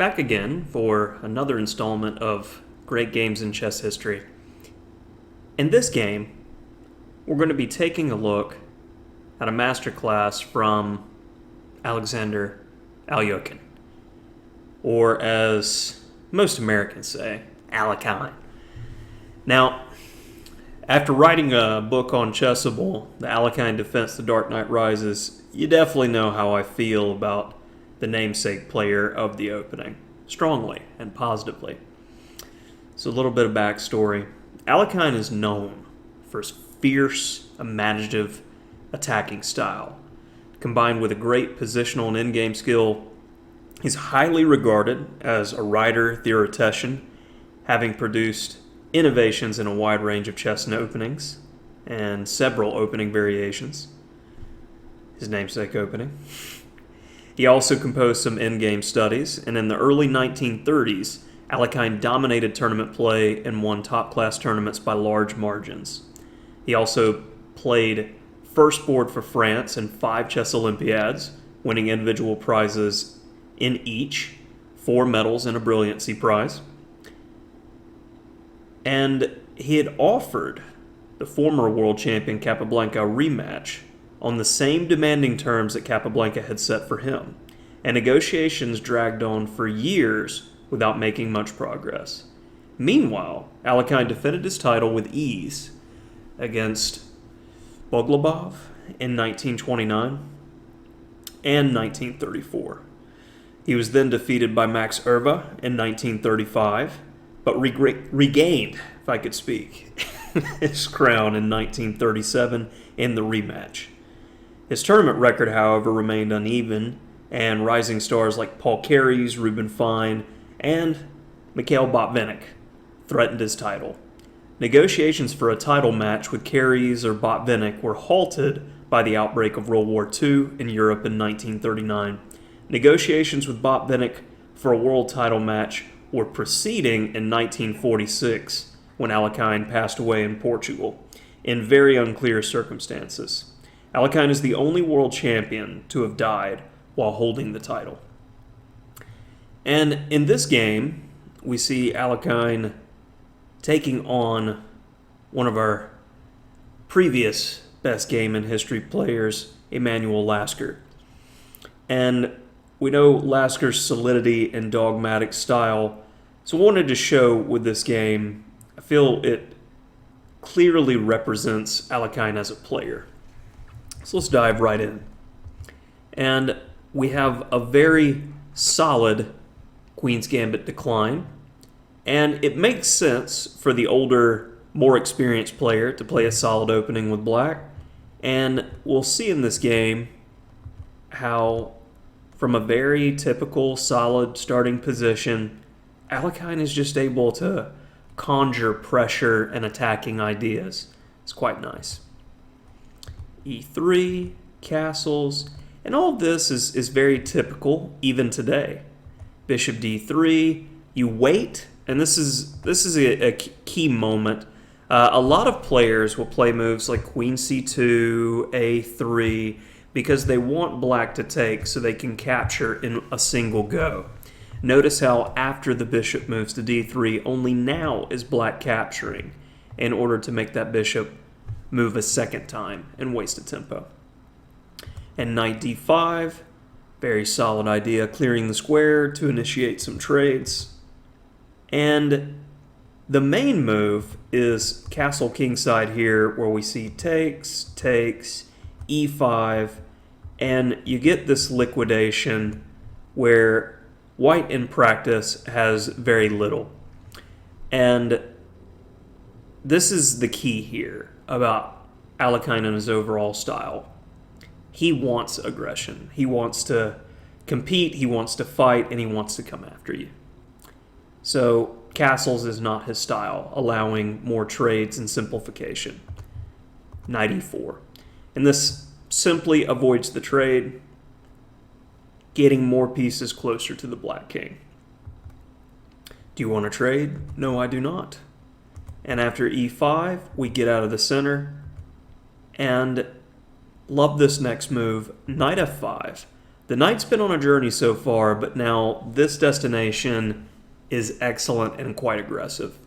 back again for another installment of Great Games in Chess History. In this game, we're going to be taking a look at a masterclass from Alexander Alekhine, or as most Americans say, Alekhine. Now, after writing a book on Chessable, The Alekhine Defense, The Dark Knight Rises, you definitely know how I feel about the namesake player of the opening, strongly and positively. So a little bit of backstory. Alekhine is known for his fierce, imaginative attacking style. Combined with a great positional and in-game skill, he's highly regarded as a writer, theoretician, having produced innovations in a wide range of chess openings and several opening variations. His namesake opening. He also composed some in-game studies, and in the early 1930s, Alekhine dominated tournament play and won top-class tournaments by large margins. He also played first board for France in 5 chess Olympiads, winning individual prizes in each, 4 medals and a brilliancy prize. And he had offered the former world champion Capablanca a rematch on the same demanding terms that Capablanca had set for him, and negotiations dragged on for years without making much progress. Meanwhile, Alekhine defended his title with ease against Boglobov in 1929 and 1934. He was then defeated by Max Euwe in 1935, but regained, if I could speak, his crown in 1937 in the rematch. His tournament record, however, remained uneven, and rising stars like Paul Carey's, Ruben Fine, and Mikhail Botvinnik threatened his title. Negotiations for a title match with Carey's or Botvinnik were halted by the outbreak of World War II in Europe in 1939. Negotiations with Botvinnik for a world title match were proceeding in 1946 when Alekhine passed away in Portugal in very unclear circumstances. Alekhine is the only world champion to have died while holding the title. And in this game, we see Alekhine taking on one of our previous best game in history players, Emanuel Lasker. And we know Lasker's solidity and dogmatic style, so I wanted to show with this game, I feel it clearly represents Alekhine as a player. So let's dive right in. And we have a very solid Queen's Gambit decline, and it makes sense for the older, more experienced player to play a solid opening with black, and we'll see in this game how from a very typical solid starting position, Alekhine is just able to conjure pressure and attacking ideas. It's quite nice. E3, castles, and all of this is very typical even today. Bishop D3, you wait, and this is a key moment. A lot of players will play moves like Queen C2, A3, because they want black to take so they can capture in a single go. Notice how after the bishop moves to D3, only now is black capturing in order to make that bishop move a second time and waste a tempo. And knight D5, very solid idea, clearing the square to initiate some trades. And the main move is castle kingside here, where we see takes, E5, and you get this liquidation where white in practice has very little. And this is the key here about Alekhine and his overall style. He wants aggression. He wants to compete, he wants to fight, and he wants to come after you. So castles is not his style, allowing more trades and simplification. Knight E4. And this simply avoids the trade, getting more pieces closer to the black king. Do you want to trade? No, I do not. And after E5, we get out of the center, and love this next move, Knight F5. The knight's been on a journey so far, but now this destination is excellent and quite aggressive.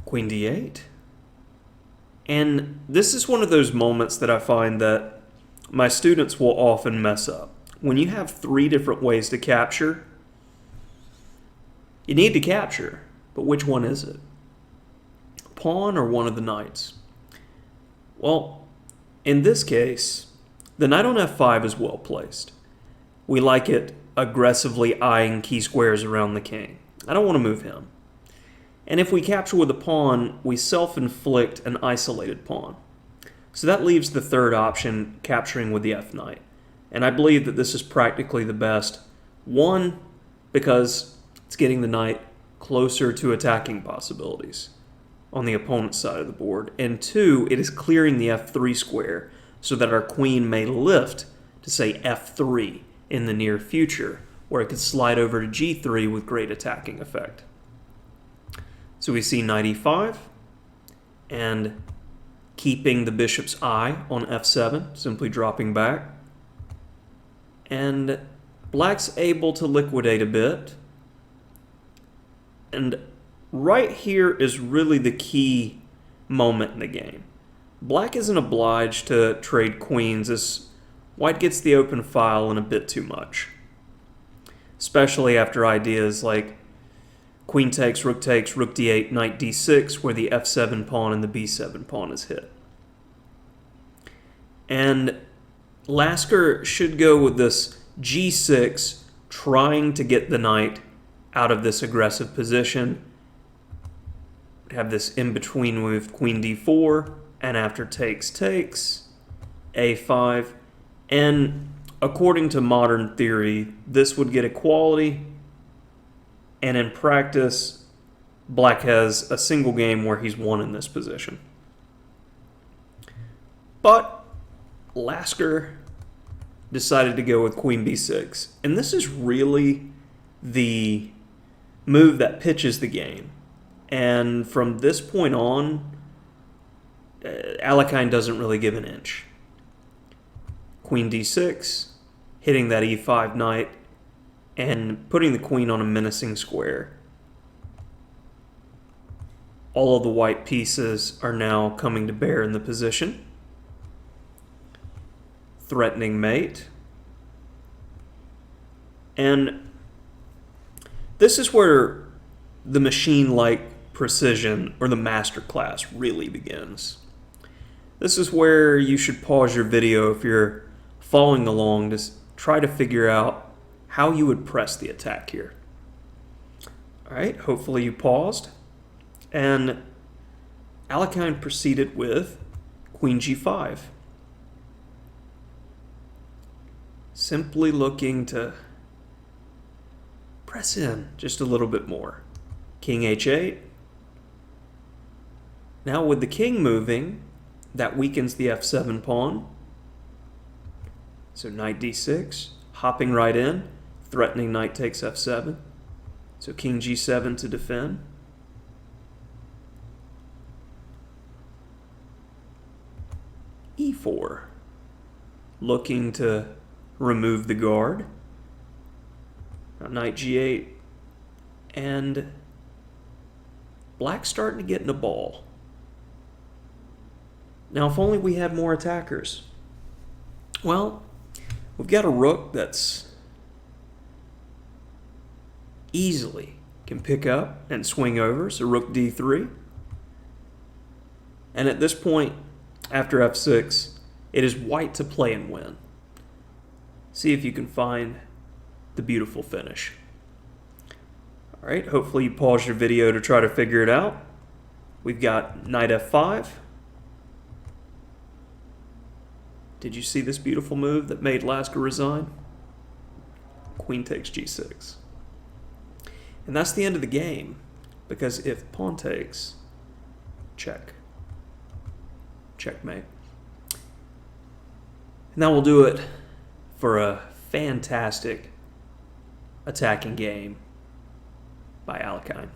Queen d8. And this is one of those moments that I find that my students will often mess up. When you have 3 different ways to capture, you need to capture, but which one is it? Pawn or one of the knights? Well, in this case, the knight on f5 is well placed. We like it aggressively eyeing key squares around the king. I don't want to move him. And if we capture with a pawn, we self-inflict an isolated pawn. So that leaves the third option, capturing with the f-knight. And I believe that this is practically the best. 1, because it's getting the knight closer to attacking possibilities on the opponent's side of the board. And 2, it is clearing the f3 square so that our queen may lift to, say, f3 in the near future, where it could slide over to g3 with great attacking effect. So we see knight e5, and keeping the bishop's eye on f7, simply dropping back. And black's able to liquidate a bit. And right here is really the key moment in the game. Black isn't obliged to trade queens as white gets the open file and a bit too much. Especially after ideas like queen takes, rook d8, knight d6, where the f7 pawn and the b7 pawn is hit. And Lasker should go with this g6, trying to get the knight out of this aggressive position. Have this in-between move, queen d4, and after takes, a5. And according to modern theory, this would get equality, and in practice, black has a single game where he's won in this position. But Lasker decided to go with queen b6, and this is really the move that pitches the game. And from this point on, Alekhine doesn't really give an inch. Queen d6, hitting that e5 knight, and putting the queen on a menacing square. All of the white pieces are now coming to bear in the position. Threatening mate. And this is where the machine-like precision, or the Masterclass, really begins. This is where you should pause your video if you're following along to try to figure out how you would press the attack here. All right, hopefully you paused. And Alekhine proceeded with queen g5. Simply looking to press in just a little bit more. King h8. Now with the king moving, that weakens the f7 pawn. So knight d6, hopping right in, threatening knight takes f7. So king g7 to defend. e4, looking to remove the guard. Now knight g8, and black's starting to get in a ball. Now if only we had more attackers. Well, we've got a rook that's easily can pick up and swing over, so rook d3. And at this point, after f6, it is white to play and win. See if you can find the beautiful finish. All right, hopefully you paused your video to try to figure it out. We've got knight f5. Did you see this beautiful move that made Lasker resign? Queen takes g6. And that's the end of the game, because if pawn takes, check. Checkmate. And that will do it for a fantastic attacking game by Alekhine.